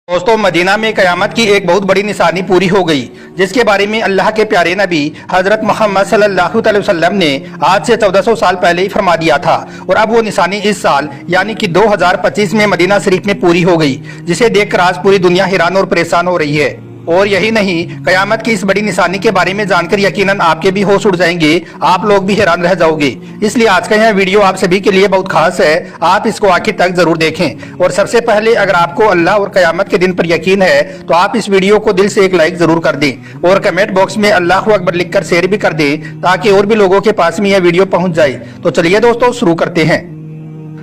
दोस्तों, मदीना में क़यामत की एक बहुत बड़ी निशानी पूरी हो गई, जिसके बारे में अल्लाह के प्यारे नबी हजरत मोहम्मद सल्लल्लाहु अलैहि वसल्लम ने आज से 1400 साल पहले ही फरमा दिया था। और अब वो निशानी इस साल यानी कि 2025 में मदीना शरीफ में पूरी हो गई, जिसे देखकर आज पूरी दुनिया हैरान और परेशान हो रही है। और यही नहीं, क़यामत की इस बड़ी निशानी के बारे में जानकर यकीनन आपके भी होश उड़ जाएंगे, आप लोग भी हैरान रह जाओगे। इसलिए आज का यह वीडियो आप सभी के लिए बहुत खास है, आप इसको आखिर तक जरूर देखें। और सबसे पहले, अगर आपको अल्लाह और क़यामत के दिन पर यकीन है तो आप इस वीडियो को दिल से एक लाइक जरूर कर दें और कमेंट बॉक्स में अल्लाहु अकबर लिखकर शेयर भी कर दें, ताकि और भी लोगों के पास में यह वीडियो पहुंच जाए। तो चलिए दोस्तों, शुरू करते हैं।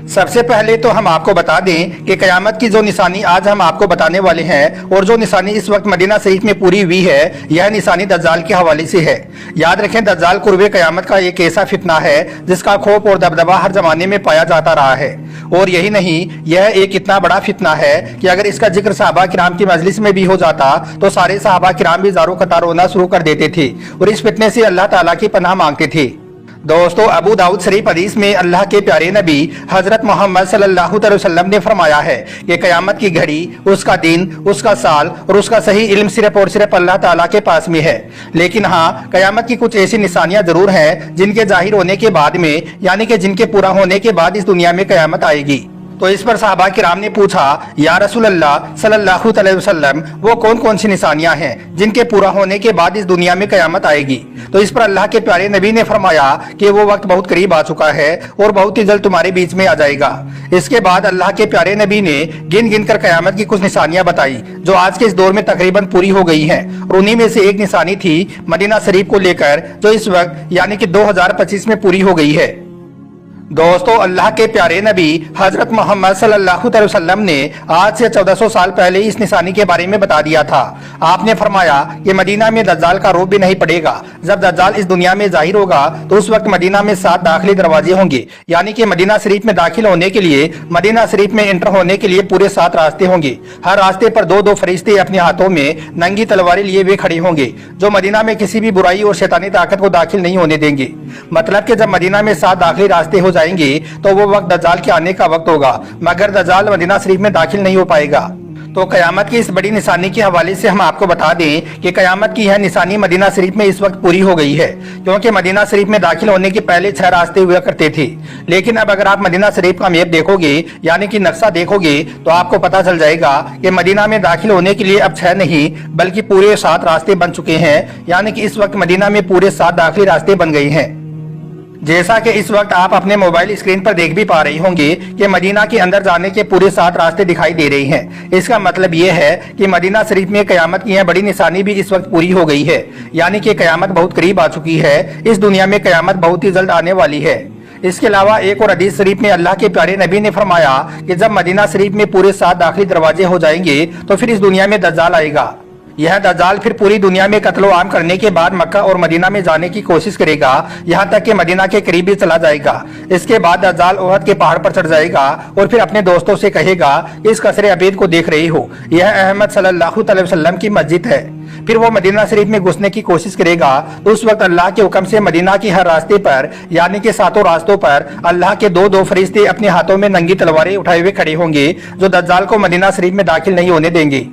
सबसे पहले तो हम आपको बता दें कि क़यामत की जो निशानी आज हम आपको बताने वाले हैं और जो निशानी इस वक्त मदीना शरीफ में पूरी हुई है, यह निशानी दज्जाल के हवाले से है। याद रखें, दज्जाल कुर्बे क़यामत का एक ऐसा फितना है जिसका खौफ और दबदबा हर जमाने में पाया जाता रहा है। और यही नहीं, यह एक इतना बड़ा फितना है कि अगर इसका जिक्र सहाबा किराम की मजलिस में भी हो जाता तो सारे सहाबा किराम भी ज़ारो कतार रोना शुरू कर देते थे और इस फितने से अल्लाह ताला की पनाह मांगते थे। दोस्तों, अबू दाऊद शरीफ हदीस में अल्लाह के प्यारे नबी हजरत मोहम्मद सल्लल्लाहु अलैहि वसल्लम ने फरमाया है कि क़यामत की घड़ी, उसका दिन, उसका साल और उसका सही इल्म सिर्फ और सिर्फ अल्लाह ताला के पास में है। लेकिन हाँ, क़यामत की कुछ ऐसी निशानियां जरूर हैं जिनके जाहिर होने के बाद में, यानी कि जिनके पूरा होने के बाद इस दुनिया में क़यामत आएगी। तो इस पर सहाबा किराम ने पूछा, या रसूल अल्लाह सल्लल्लाहु अलैहि वसल्लम, वो कौन कौन सी निशानियां हैं जिनके पूरा होने के बाद इस दुनिया में क़यामत आएगी? तो इस पर अल्लाह के प्यारे नबी ने फरमाया कि वो वक्त बहुत करीब आ चुका है और बहुत ही जल्द तुम्हारे बीच में आ जाएगा। इसके बाद अल्लाह के प्यारे नबी ने गिन गिन कर क़यामत की कुछ निशानियां बताई जो आज के इस दौर में तकरीबन पूरी हो गई हैं। और उन्हीं में से एक निशानी थी मदीना शरीफ को लेकर, जो इस वक्त यानी कि 2025 में पूरी हो गई है। दोस्तों, अल्लाह के प्यारे नबी हजरत मोहम्मद सल्लल्लाहु अलैहि वसल्लम ने आज से 1400 साल पहले इस निशानी के बारे में बता दिया था। आपने फरमाया कि मदीना में दज्जाल का रोब भी नहीं पड़ेगा। जब दज्जाल इस दुनिया में जाहिर होगा तो उस वक्त मदीना में 7 दाखिली दरवाजे होंगे, यानी कि मदीना शरीफ में दाखिल होने के लिए, मदीना शरीफ में एंटर होने के लिए पूरे 7 रास्ते होंगे। हर रास्ते पर 2-2 फरिश्ते अपने हाथों में नंगी तलवारें लिए हुए खड़े होंगे, जो मदीना में किसी भी बुराई और शैतानी ताकत को दाखिल नहीं होने देंगे। मतलब कि जब मदीना में 7 दाखिली रास्ते हो जाएंगे तो वो वक्त दज्जाल के आने का वक्त होगा, मगर दज्जाल मदीना शरीफ में दाखिल नहीं हो पाएगा। तो क़यामत की इस बड़ी निशानी के हवाले से हम आपको बता दें कि क़यामत की यह निशानी मदीना शरीफ में इस वक्त पूरी हो गई है, क्योंकि मदीना शरीफ में दाखिल होने के पहले 6 रास्ते हुआ करते थे। लेकिन अब अगर आप मदीना शरीफ का मैप देखोगे, यानी कि नक्शा देखोगे, तो आपको पता चल जाएगा कि मदीना में दाखिल होने के लिए अब 6 नहीं बल्कि पूरे 7 रास्ते बन चुके हैं। यानी कि इस वक्त मदीना में पूरे 7 दाखिली रास्ते बन गए हैं। जैसा कि इस वक्त आप अपने मोबाइल स्क्रीन पर देख भी पा रहे होंगे कि मदीना के अंदर जाने के पूरे 7 रास्ते दिखाई दे रहे हैं। इसका मतलब ये है कि मदीना शरीफ में क़यामत की यह बड़ी निशानी भी इस वक्त पूरी हो गई है, यानी कि क़यामत बहुत करीब आ चुकी है। इस दुनिया में क़यामत बहुत ही जल्द आने वाली है। इसके अलावा एक और हदीस शरीफ में अल्लाह के प्यारे नबी ने फरमाया कि जब मदीना शरीफ में पूरे 7 दाखिली दरवाजे हो जाएंगे तो फिर इस दुनिया में दज्जाल आएगा। यह दज्जाल फिर पूरी दुनिया में कत्लो आम करने के बाद मक्का और मदीना में जाने की कोशिश करेगा, यहाँ तक कि मदीना के करीब भी चला जाएगा। इसके बाद दज्जाल ओहद के पहाड़ पर चढ़ जाएगा और फिर अपने दोस्तों से कहेगा, इस कसरे अबीद को देख रही हो, यह अहमद सल्लल्लाहु अलैहि वसल्लम की मस्जिद है। फिर वो मदीना शरीफ में घुसने की कोशिश करेगा। उस वक्त अल्लाह के हुक्म से मदीना के हर रास्ते पर, यानी कि 7 रास्तों पर, अल्लाह के 2-2 फरिश्ते अपने हाथों में नंगी तलवारें उठाए हुए खड़े होंगे, जो दज्जाल को मदीना शरीफ में दाखिल नहीं होने देंगे।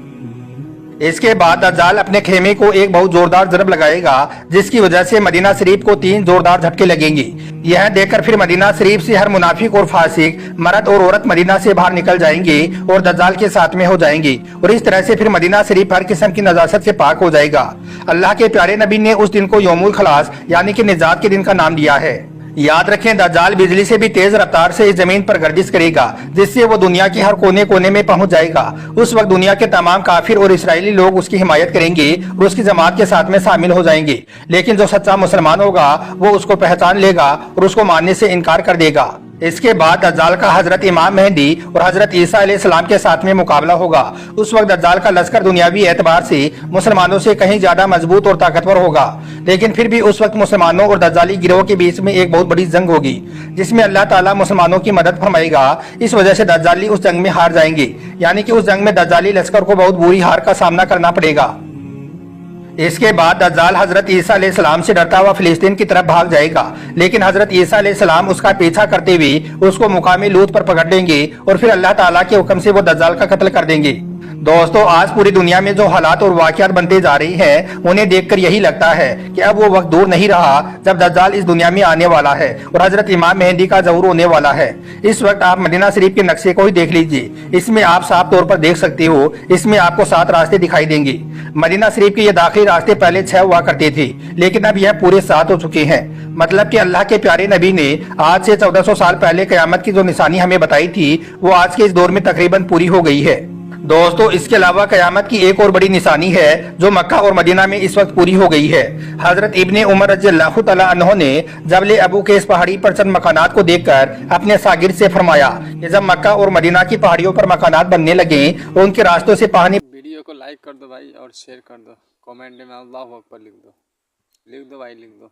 इसके बाद दज्जाल अपने खेमे को एक बहुत जोरदार ज़रब लगाएगा, जिसकी वजह से मदीना शरीफ को 3 जोरदार झटके लगेंगे। यह देखकर फिर मदीना शरीफ से हर मुनाफिक और फासिक, मर्द और औरत मदीना से बाहर निकल जाएंगे और दज्जाल के साथ में हो जाएंगे। और इस तरह से फिर मदीना शरीफ हर किस्म की नजासत से पाक हो जाएगा। अल्लाह के प्यारे नबी ने उस दिन को यौमुल खलास यानी कि निजात के दिन का नाम दिया है। याद रखें, दज्जाल बिजली से भी तेज रफ्तार से इस जमीन पर गर्दिश करेगा, जिससे वो दुनिया के हर कोने कोने में पहुंच जाएगा। उस वक्त दुनिया के तमाम काफिर और इसराइली लोग उसकी हिमायत करेंगे और उसकी जमात के साथ में शामिल हो जाएंगे। लेकिन जो सच्चा मुसलमान होगा वो उसको पहचान लेगा और उसको मानने से इनकार कर देगा। इसके बाद दज्जाल का हजरत इमाम मेहदी और हजरत ईसा अलैहिस्सलाम के साथ में मुकाबला होगा। उस वक्त दज्जाल का लश्कर दुनियावी एतबार से मुसलमानों से कहीं ज्यादा मजबूत और ताकतवर होगा। लेकिन फिर भी उस वक्त मुसलमानों और दज्जाली गिरोह के बीच में एक बहुत बड़ी जंग होगी, जिसमें अल्लाह ताला मुसलमानों की मदद फरमाएगा। इस वजह से दज्जाली उस जंग में हार जाएंगे, यानी कि उस जंग में दज्जाली लश्कर को बहुत बुरी हार का सामना करना पड़ेगा। इसके बाद दज्जाल हजरत ईसा अलैहिस्सलाम से डरता हुआ फिलिस्तीन की तरफ भाग जाएगा, लेकिन हजरत ईसा अलैहिस्सलाम उसका पीछा करते हुए उसको मुकामी लूत पर पकड़ लेंगे और फिर अल्लाह ताला के हुक्म से वो दज्जाल का कत्ल कर देंगे। दोस्तों आज पूरी दुनिया में जो हालात और वाक़यात बनते जा रही हैं उन्हें देखकर यही लगता है कि अब वो वक्त दूर नहीं रहा जब दज्जाल इस दुनिया में आने वाला है और हजरत इमाम मेहदी का ज़हूर होने वाला है। इस वक्त आप मदीना शरीफ के नक्शे को ही देख लीजिए, इसमें आप साफ तौर पर देख सकते हो, इसमें आपको 7 रास्ते दिखाई देंगे। मदीना शरीफ के ये दाखिली रास्ते पहले 6 हुआ करते थे, लेकिन अब यह पूरे 7 हो चुके हैं। मतलब कि अल्लाह के प्यारे नबी ने आज से 1400 साल पहले कयामत की जो निशानी हमें बताई थी वो आज के इस दौर में तकरीबन पूरी हो गई है। दोस्तों इसके अलावा कयामत की एक और बड़ी निशानी है जो मक्का और मदीना में इस वक्त पूरी हो गई है। हजरत इब्ने उमर रज़ियल्लाहु तआला अन्हु ने जबल अबू के इस पहाड़ी पर चंद मकानात को देखकर अपने शागिर्द से फरमाया कि जब मक्का और मदीना की पहाड़ियों पर मकानात बनने लगे और उनके रास्तों से पानी। वीडियो को लाइक कर दो भाई और शेयर कर दो, कमेंट में अल्लाहू अकबर लिख दो भाई लिख दो।